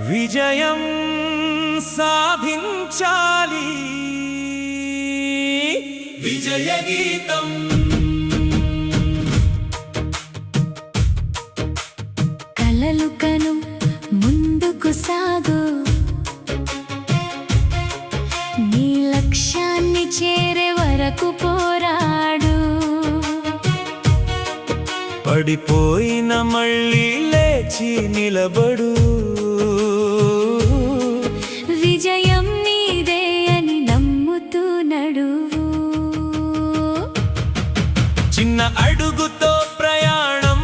విజయం సాధించాలి విజయ గీతం కలలు కను ముందుకు సాగు నీ లక్ష్యాన్ని చేరే వరకు పోరాడు పడిపోయిన మళ్ళీ లేచి నిలబడు విజయం నీదే అని నమ్ముతూ నడువు చిన్న అడుగుతో ప్రయాణం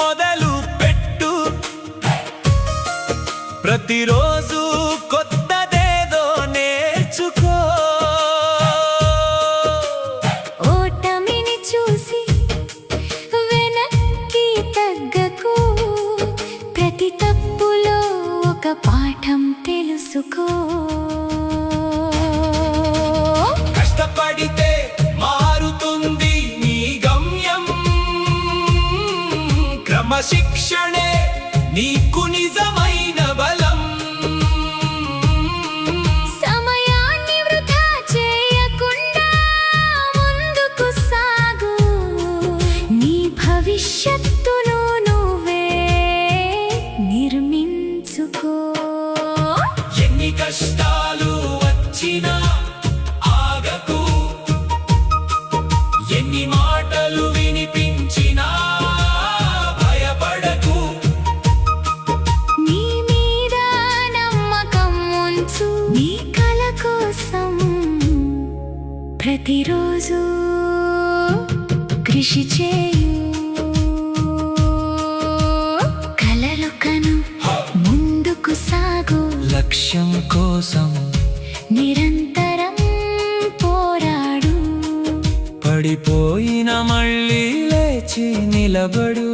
మొదలు పెట్టు ప్రతిరోజు కొత్తదేదో నేర్చుకో ఓటమిని చూసి వెనక్కి తగ్గకు ప్రతి తప్పులో ఒక పాఠం తెలుసుకో కష్టపడితే మారుతుంది నీ గమ్యం క్రమశిక్షణే నీకు నిజమైన బలం సమయాన్ని వృధా చేయకుండా ముందుకు సాగు నీ భవిష్యత్తును నువ్వే నిర్మించుకో ఎన్ని కష్టాలు వచ్చినా ఆగకు ఎన్ని మాటలు వినిపించినా భయపడకు నీ మీద నమ్మకం ఉంచు నీ కల కోసం ప్రతిరోజు కృషి చేయు కలలు కను ముందుకు సాగు లక్ష్యం కోసం నిరంతరం పోరాడు పడిపోయిన మళ్ళీ లేచి నిలబడు